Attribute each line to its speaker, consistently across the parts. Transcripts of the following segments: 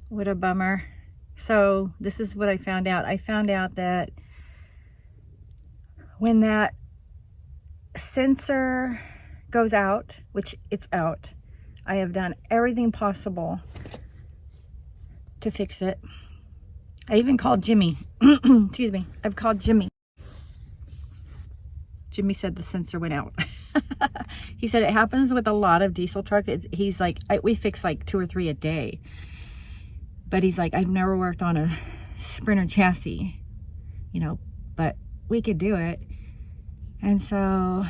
Speaker 1: What a bummer. So this is what I found out. I found out that when that sensor goes out, which it's out, I have done everything possible to fix it. I even called Jimmy. Excuse me. I've called Jimmy. Jimmy said the sensor went out. He said it happens with a lot of diesel trucks. He's like, we fix like 2 or 3 a day. But he's like, I've never worked on a Sprinter chassis, you know, but we could do it. And so,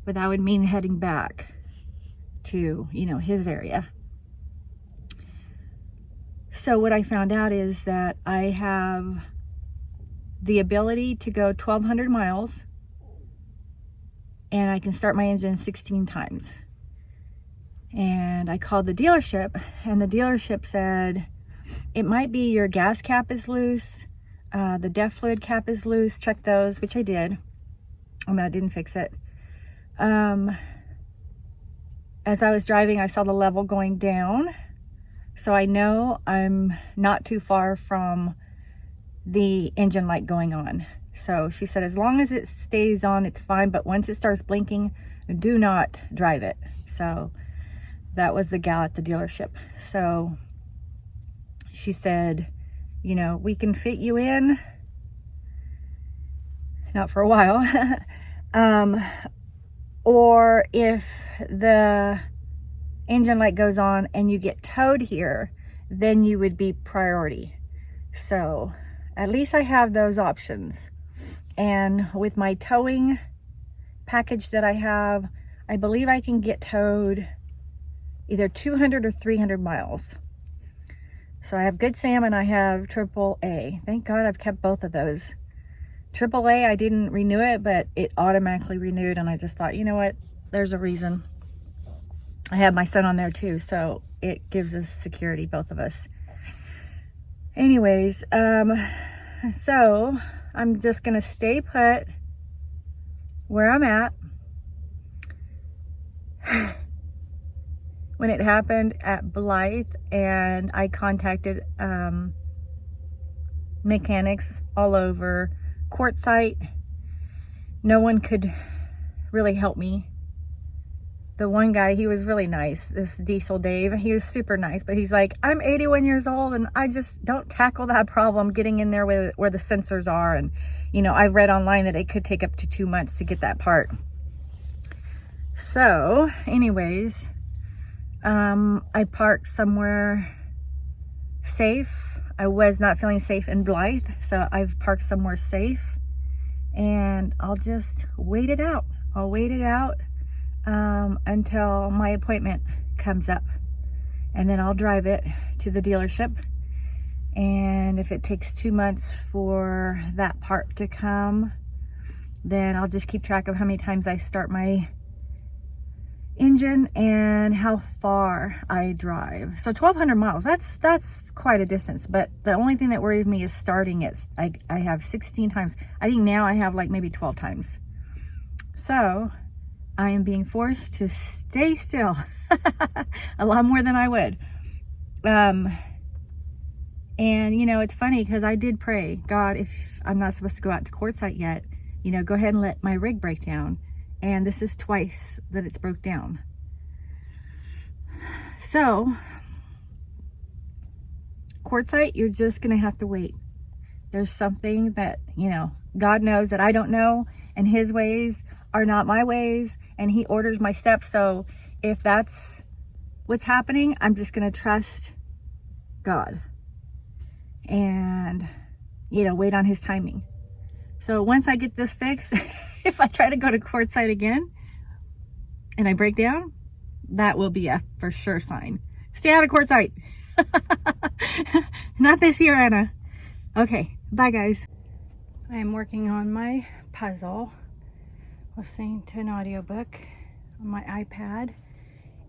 Speaker 1: but that would mean heading back to, you know, his area. So what I found out is that I have the ability to go 1,200 miles and I can start my engine 16 times. And I called the dealership and the dealership said, it might be your gas cap is loose, the DEF fluid cap is loose, check those, which I did, and that didn't fix it. As I was driving, I saw the level going down, so I know I'm not too far from the engine light going on. So she said, as long as it stays on, it's fine, but once it starts blinking, do not drive it. So that was the gal at the dealership. So she said, you know, we can fit you in, not for a while, or if the engine light goes on and you get towed here, then you would be priority. So at least I have those options. And with my towing package that I have, I believe I can get towed either 200 or 300 miles. So I have Good Sam and I have AAA. Thank God I've kept both of those. AAA, I didn't renew it, but it automatically renewed, and I just thought, you know what, there's a reason. I have my son on there too, so it gives us security, both of us. Anyways, so I'm just gonna stay put where I'm at. When it happened at Blythe, and I contacted mechanics all over Quartzsite, no one could really help me. The one guy, he was really nice, this Diesel Dave, he was super nice, but he's like, I'm 81 years old and I just don't tackle that problem getting in there where the sensors are. And, you know, I read online that it could take up to 2 months to get that part. So, anyways, I parked somewhere safe. I was not feeling safe in Blythe, so I've parked somewhere safe, and I'll just wait it out. I'll wait it out until my appointment comes up, and then I'll drive it to the dealership. And if it takes 2 months for that part to come, then I'll just keep track of how many times I start my engine and how far I drive. So 1,200 miles, that's quite a distance, but the only thing that worries me is starting it. I have 16 times. I think now I have like maybe 12 times. So I am being forced to stay still a lot more than I would. And you know, it's funny because I did pray, God, if I'm not supposed to go out to Quartzsite yet, you know, go ahead and let my rig break down. And this is twice that it's broke down. So, Quartzsite, you're just going to have to wait. There's something that, you know, God knows that I don't know, and his ways are not my ways, and he orders my steps. So if that's what's happening, I'm just going to trust God and, you know, wait on his timing. So once I get this fixed, if I try to go to Quartzsite again and I break down, that will be a for sure sign. Stay out of Quartzsite. Not this year, Anna. Okay, bye guys. I am working on my puzzle, listening to an audiobook on my iPad,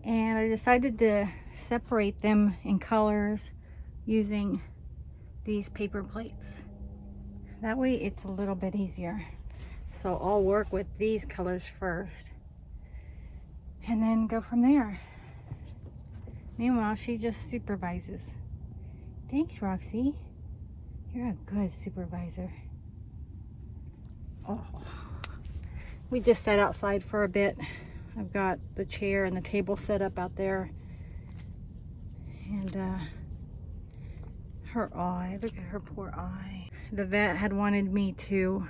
Speaker 1: and I decided to separate them in colors using these paper plates. That way it's a little bit easier. So I'll work with these colors first and then go from there. Meanwhile, she just supervises. Thanks, Roxy. You're a good supervisor. Oh. We just sat outside for a bit. I've got the chair and the table set up out there. And her eye, look at her poor eye. The vet had wanted me to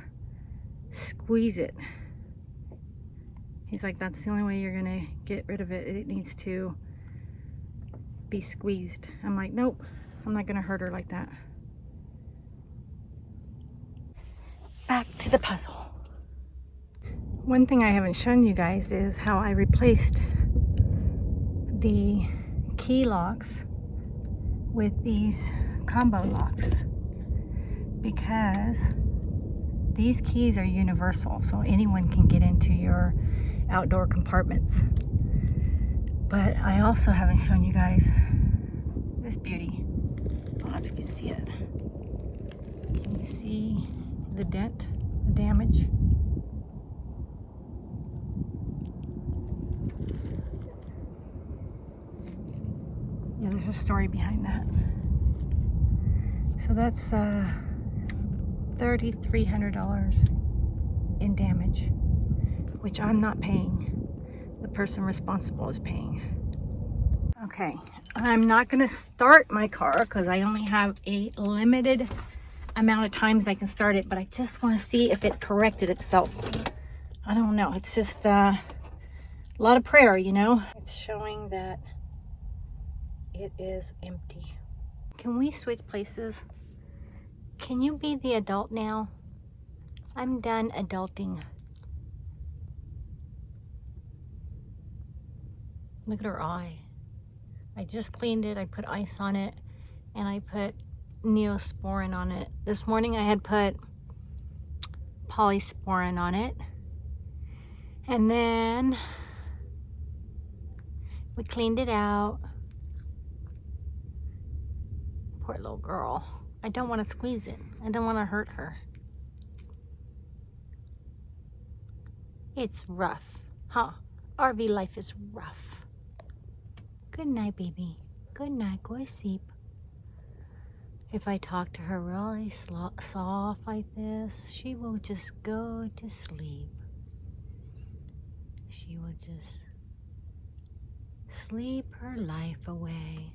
Speaker 1: squeeze it. He's like, that's the only way you're gonna get rid of it. It needs to be squeezed. I'm like, nope, I'm not gonna hurt her like that. Back to the puzzle. One thing I haven't shown you guys is how I replaced the key locks with these combo locks, because these keys are universal, so anyone can get into your outdoor compartments. But I also haven't shown you guys this beauty. I don't know if you can see it. Can you see the dent, the damage? Yeah, there's a story behind that. So that's $3,300 in damage, which I'm not paying. The person responsible is paying. Okay, I'm not gonna start my car because I only have a limited amount of times I can start it, but I just want to see if it corrected itself. I don't know, it's just a lot of prayer, you know? It's showing that it is empty. Can we switch places? Can you be the adult now? I'm done adulting. Look at her eye. I just cleaned it. I put ice on it and I put Neosporin on it. This morning I had put Polysporin on it. And then we cleaned it out. Poor little girl. I don't want to squeeze it. I don't want to hurt her. It's rough, huh? RV life is rough. Good night, baby. Good night. Go to sleep. If I talk to her really soft like this, she will just go to sleep. She will just sleep her life away.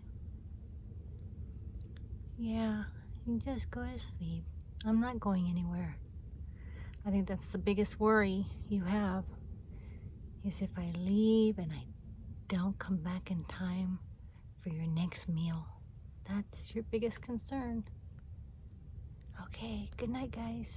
Speaker 1: Yeah, you just go to sleep. I'm not going anywhere. I think that's the biggest worry you have, is if I leave and I don't come back in time for your next meal. That's your biggest concern. Okay, good night, guys.